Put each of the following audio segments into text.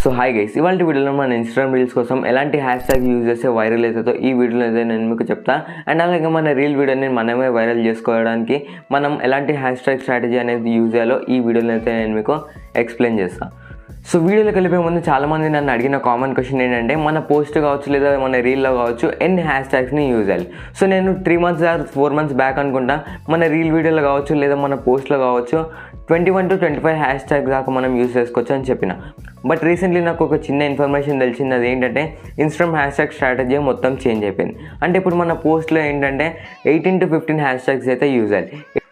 So hi guys, ఇవాళ వీడియోలో మన ఇన్స్టాగ్రామ్ రీల్స్ కోసం ఎలాంటి హ్యాష్ ట్యాగ్ యూజ్ చేస్తే వైరల్ అవుతుందో ఈ వీడియోలో అయితే నేను మీకు చెప్తా. అండ్ అలాగే మన రీల్ వీడియోని మనమే వైరల్ చేసుకోవడానికి మనం ఎలాంటి హ్యాష్ ట్యాగ్ స్ట్రాటజీ అనేది యూజ్ చేయాలో ఈ వీడియోలో అయితే నేను మీకు ఎక్స్ప్లెయిన్ చేస్తాను. సో వీడియోలోకి వెళ్ళిపోయే ముందు చాలామంది నన్ను అడిగిన కామన్ క్వశ్చన్ ఏంటంటే మన పోస్ట్ కావచ్చు లేదా మన రీల్లో కావచ్చు ఎన్ని హ్యాష్ ట్యాగ్స్ని యూజ్ చేయాలి. సో నేను 3 months ఆర్ 4 months బ్యాక్ అనుకుంటా మన రీల్ వీడియోలో కావచ్చు లేదా మన పోస్ట్లో కావచ్చు 21 to 25 హ్యాష్ ట్యాగ్ దాకా మనం యూజ్ చేసుకోవచ్చు అని చెప్పిన. బట్ రీసెంట్లీ నాకు ఒక చిన్న ఇన్ఫర్మేషన్ తెలిసింది. అది ఏంటంటే ఇన్స్టాగ్రామ్ హ్యాష్ ట్యాగ్ స్ట్రాటజీ మొత్తం చేంజ్ అయిపోయింది. అంటే ఇప్పుడు మన పోస్ట్లో ఏంటంటే 18 to 15 హ్యాష్ ట్యాగ్స్ అయితే యూజ్ చేయాలి.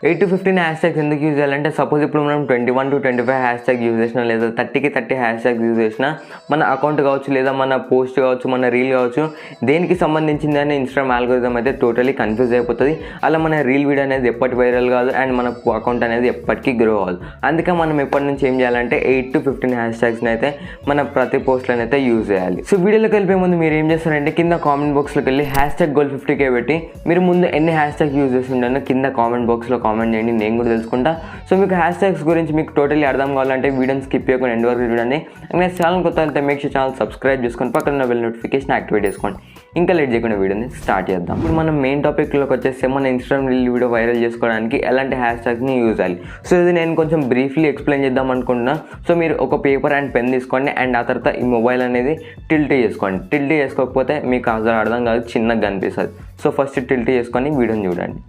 8 to 15 హ్యాష్ ట్యాగ్స్ ఎందుకు యూజ్ చేయాలంటే సపోజ్ ఇప్పుడు మనం 21 to 25 హ్యాష్ ట్యాగ్ యూజ్ చేసినా లేదా 30 to 30 హ్యాష్ ట్యాగ్ యూజ్ చేసినా మన అకౌంట్ కావచ్చు లేదా మన పోస్ట్ కావచ్చు మన రీల్ కావచ్చు దేనికి సంబంధించింది అని ఇన్స్టాగ్రామ్ ఆల్గోరిథం అయితే టోటలీ కన్ఫ్యూజ్ అయిపోతుంది. అలా మన రీల్ వీడియో అనేది ఎప్పటి వైరల్ కాదు అండ్ మన అకౌంట్ అనేది ఎప్పటికీ గ్రో అవ్వదు. అందుకే మనం ఎప్పటి నుంచి ఏం చేయాలంటే 8 to 15 హ్యాష్ ట్యాగ్స్ని అయితే మన ప్రతి పోస్ట్లను అయితే యూజ్ చేయాలి. సో వీడియోలోకి వెళ్ళిపోయే ముందు మీరు ఏం చేస్తారంటే కింద కామెంట్ బాక్స్లోకి వెళ్ళి హ్యాష్ ట్యాగ్ గోల్ 50K పెట్టి మీరు ముందు ఎన్ని హ్యాష్ ట్యాగ్ యూజ్ చేసి ఉండనో కింద కామెంట్ బాక్స్లో కామెంట్ చేయండి, నేను కూడా తెలుసుకుంటా. సో మీకు హ్యాష్ ట్యాగ్స్ గురించి మీకు టోటలీ అర్థం కావాలంటే వీడియోని స్కిప్ చేయకుండా ఎండ్ వరకు చూడండి. నేను ఛానల్ కొత్త అయితే మేక్ షూర్ ఛానల్ సబ్స్క్రైబ్ చేసుకొని పక్కన బెల్ నోటిఫికేషన్ యాక్టివేట్ చేసుకోండి. ఇంకా లేట్ చేయకుండా వీడియోని స్టార్ట్ చేద్దాం. ఇప్పుడు మనం మెయిన్ టాపిక్లోకి వచ్చేస్తే మన ఇన్స్టాగ్రామ్ రీల్ వీడియో వైరల్ చేసుకోవడానికి ఎలాంటి హ్యాష్ ట్యాగ్స్ని యూజ్ చేయాలి. సో ఇది నేను కొంచెం బ్రీఫ్లీ ఎక్స్ప్లెయిన్ చేద్దాం అనుకుంటున్నా. సో మీరు ఒక పేపర్ అండ్ పెన్ తీసుకోండి అండ్ ఆ తర్వాత ఈ మొబైల్ అనేది టిల్ట్ చేసుకోండి. టిల్ట్ చేసుకోకపోతే మీకు అసలు అర్థం కాదు, చిన్నగా కనిపిస్తుంది. సో ఫస్ట్ టిల్ట్ చేసుకొని వీడియోని చూడండి.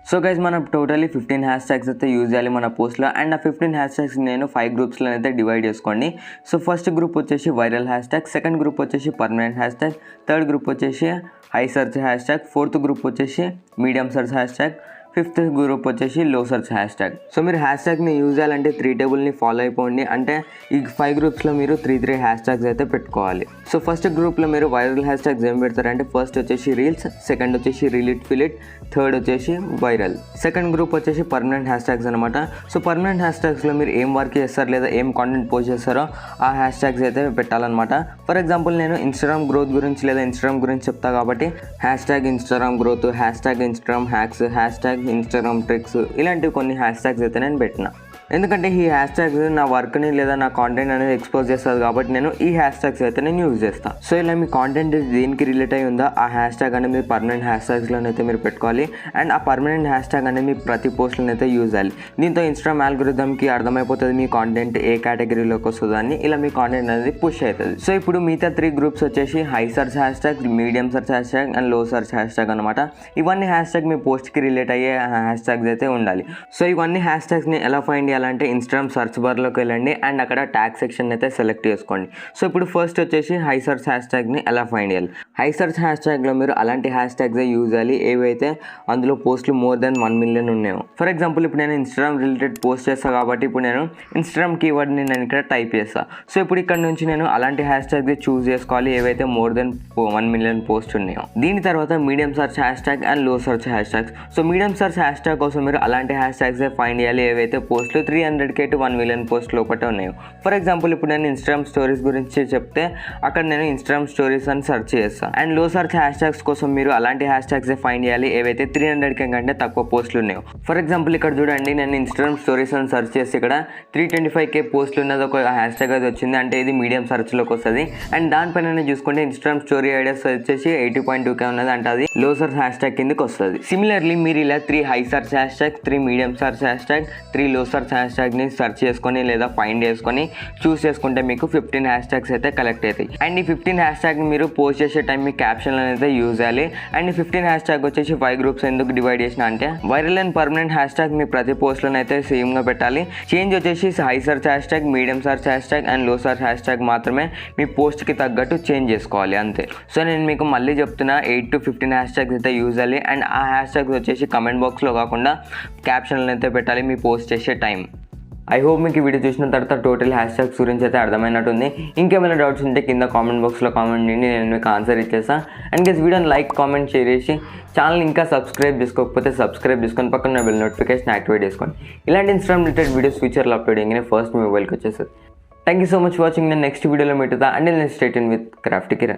సో గైస్ మనం టోటలీ 15 హ్యాష్ ట్యాగ్స్ అయితే యూజ్ చేయాలి మన పోస్ట్లో. అండ్ ఆ 15 హ్యాష్ ట్యాగ్స్ నేను 5 గ్రూప్స్లో అయితే డివైడ్ చేసుకోండి. సో ఫస్ట్ గ్రూప్ వచ్చేసి viral hashtag, second group వచ్చేసి permanent hashtag, third group వచ్చేసి high search hashtag, fourth group వచ్చేసి medium search hashtag, fifth group వచ్చేసి low search hashtag. So మీరు hash ట్యాగ్ని use చేయాలంటే 3 టేబుల్ని follow అయిపోండి. అంటే ఈ 5 గ్రూప్స్లో మీరు 3 హ్యాష్ ట్యాగ్స్ అయితే పెట్టుకోవాలి. సో ఫస్ట్ గ్రూప్లో మీరు వైరల్ హ్యాష్ ట్యాగ్స్ ఏం పెడతారంటే ఫస్ట్ వచ్చేసి రీల్స్, సెకండ్ వచ్చేసి రీల్ ఫిలిట్, థర్డ్ వచ్చేసి వైరల్. సెకండ్ గ్రూప్ వచ్చేసి పర్మనెంట్ హ్యాష్ ట్యాగ్స్ అనమాట. సో పర్మనెంట్ హ్యాష్ ట్యాగ్స్లో మీరు ఏం వర్క్ చేస్తారు లేదా ఏం కాంటెంట్ పోస్ట్ చేస్తారో ఆ హ్యాష్ ట్యాగ్స్ అయితే పెట్టాలన్నమాట. ఫర్ ఎగ్జాంపుల్ నేను ఇన్స్టాగ్రామ్ గ్రోత్ గురించి లేదా ఇన్స్టాగ్రామ్ గురించి చెప్తా కాబట్టి hash tag Instagram growth, hash tag Instagram hacks, hash tag Instagram tricks, ఇలాంటివి కొన్ని హ్యాష్ ట్యాగ్స్ అయితే నేను పెట్టిన. ఎందుకంటే ఈ హ్యాష్ ట్యాగ్స్ నా వర్క్ని లేదా నా కాంటెంట్ అనేది ఎక్స్పోజ్ చేస్తుంది కాబట్టి నేను ఈ హ్యాష్ ట్యాగ్స్ అయితే నేను యూజ్ చేస్తాను. సో ఇలా మీ కాంటెంట్ దేనికి రిలేట్ అయి ఉందో ఆ హ్యాష్ ట్యాగ్ అనేది మీరు పర్మనెంట్ హ్యాష్ ట్యాగ్స్లో అయితే మీరు పెట్టుకోవాలి. అండ్ ఆ పర్మనెంట్ హ్యాష్ ట్యాగ్ అనేది మీ ప్రతి పోస్ట్లో అయితే యూజ్ చేయాలి. దీంతో ఇన్స్టాగ్రామ్ ఆల్గోరిథంకి అర్థమైపోతుంది మీ కాంటెంట్ ఏ కేటగిరీలోకి వస్తుందో అని. ఇలా మీ కాంటెంట్ అనేది పుష్ అవుతుంది. సో ఇప్పుడు మిగతా 3 గ్రూప్స్ వచ్చేసి high search hashtag, medium search hashtag and low search hash tag అనమాట. ఇవన్నీ హ్యాష్ ట్యాగ్ మీ పోస్ట్కి రిలేట్ అయ్యే హ్యాష్ ట్యాగ్స్ అయితే ఉండాలి. సో ఇవన్నీ హ్యాష్ ట్యాగ్స్ని ఎలా ఫైండ్ చేయాలంటే ఇన్స్టాగ్రామ్ సర్చ్ బార్లోకి వెళ్ళండి అండ్ అక్కడ ట్యాగ్ సెక్షన్ అయితే సెలెక్ట్ చేసుకోండి. సో ఇప్పుడు ఫస్ట్ వచ్చేసి హై సర్చ్ హ్యాష్ ట్యాగ్ని ఎలా ఫైండ్ చేయాలి. హై సర్చ్ హ్యాష్ ట్యాగ్లో మీరు అలాంటి హ్యాష్ ట్యాగ్స్ యూజ్ చేయాలి ఏవైతే అందులో పోస్టులు మోర్ దెన్ 1 million ఉన్నాయో. ఫర్ ఎగ్జాంపుల్ ఇప్పుడు నేను ఇన్స్టాగ్రామ్ రిలేటెడ్ పోస్ట్ చేస్తాను కాబట్టి ఇప్పుడు నేను ఇన్స్టాగ్రామ్ కీవర్డ్ని నేను ఇక్కడ టైప్ చేస్తాను. సో ఇప్పుడు ఇక్కడ నుంచి నేను అలాంటి హ్యాష్ ట్యాగ్ చూస్ చేసుకోవాలి ఏవైతే మోర్ దెన్ 1 million పోస్ట్ ఉన్నాయో. దీని తర్వాత medium search hashtag and low search hashtags. So medium search hashtag కోసం మీరు అలాంటి హ్యాష్ ట్యాగ్స్ ఫైండ్ చేయాలి ఏవైతే పోస్టులు 300K to 1 million పోస్ట్ లోపల ఉన్నాయో. ఫర్ ఎగ్జాంపుల్ ఇప్పుడు నేను ఇన్స్టాగ్రామ్ స్టోరీస్ గురించి చెప్తే అక్కడ నేను ఇన్స్టాగ్రామ్ స్టోరీస్ అని సెర్చ్ చేస్తాను. And low search hash tags కోసం మీరు అలాంటి హ్యాష్ ట్యాగ్స్ ఫైండ్ చేయాలి ఏవైతే 300K కంటే తక్కువ పోస్టులు ఉన్నాయో. ఫర్ ఎగ్జాంపుల్ ఇక్కడ చూడండి, నేను ఇన్స్టాగ్రామ్ స్టోరీస్ అని సెర్చ్ చేసి ఇక్కడ 325K పోస్టులు ఉన్నది ఒక హ్యాష్ ట్యాగ్ అది వచ్చింది. అంటే ఇది మీడియం సర్చ్లోకి వస్తుంది. అండ్ దానిపైన చూసుకుంటే ఇన్స్టాగ్రామ్ స్టోరీ ఐడియాస్ వచ్చేసి 80.2K ఉన్నది, అంటే అది లో సర్చ్ హ్యాష్ ట్యాగ్ కిందకి వస్తుంది. సిమిలర్లీ మీరు ఇలా 3 high search hash tag, 3 medium search hash tag, 3 లో సర్చ్ హ్యాష్ ట్యాగ్ని సెర్చ్ చేసుకొని లేదా ఫైండ్ చేసుకొని చూస్ చేసుకుంటే మీకు 15 హ్యాష్ ట్యాగ్స్ అయితే కలెక్ట్ అవుతాయి. అండ్ ఈ 15 హ్యాష్ ట్యాగ్ మీరు పోస్ట్ చేసే టైం మీ క్యాప్షన్ అయితే యూజ్ చేయాలి. అండ్ ఈ 15 హ్యాష్ ట్యాగ్ వచ్చేసి 5 గ్రూప్స్ ఎందుకు డివైడ్ చేసిన అంటే viral and permanent hashtag మీ ప్రతి పోస్ట్లో అయితే సేమ్గా పెట్టాలి. చేంజ్ వచ్చేసి high search hashtag, medium search hashtag and low search hashtag మాత్రమే మీ పోస్ట్కి తగ్గట్టు చేంజ్ చేసుకోవాలి అంతే. సో నేను మీకు మళ్ళీ చెప్తున్నా 8 to 15 హ్యాష్ ట్యాగ్స్ అయితే యూజ్ చేయాలి. అండ్ ఆ హ్యాష్ ట్యాగ్స్ వచ్చేసి కమెంట్ బాక్స్లో కాకుండా క్యాప్షన్లో అయితే పెట్టాలి మీ పోస్ట్ చేసే టైం. ఐ హోప్ మీకు ఈ వీడియో చూసిన తర్వాత టోటల్ హ్యాష్ ట్యాగ్స్ గురించి అయితే అర్థమైనట్టుంది. ఇంకేమైనా డౌట్స్ ఉంటే కింద కామెంట్ బాక్స్లో కామెంట్ చేయండి, నేను మీకు ఆన్సర్ ఇచ్చేస్తాను. అండ్ గైస్ వీడియోని లైక్, కామెంట్, షేర్ చేసి ఛానల్ ఇంకా సబ్స్క్రైబ్ చేసుకోకపోతే సబ్స్క్రైబ్ చేసుకొని పక్కన బెల్ నోటిఫికేషన్ యాక్టివేట్ చేసుకోండి. ఇలాంటి ఇన్స్టాగ్రామ్ రిలేటెడ్ వీడియోస్ ఫ్యూచర్లో అప్లోడ్ చేయగానే ఫస్ట్ మీ మొబైల్కి వచ్చేస్తుంది. Thank you so much watching. నేను నెక్స్ట్ వీడియోలో మీటుతా. అండ్ నేను స్టే ట్యూన్ విత్ క్రాఫ్టీకిరణ్.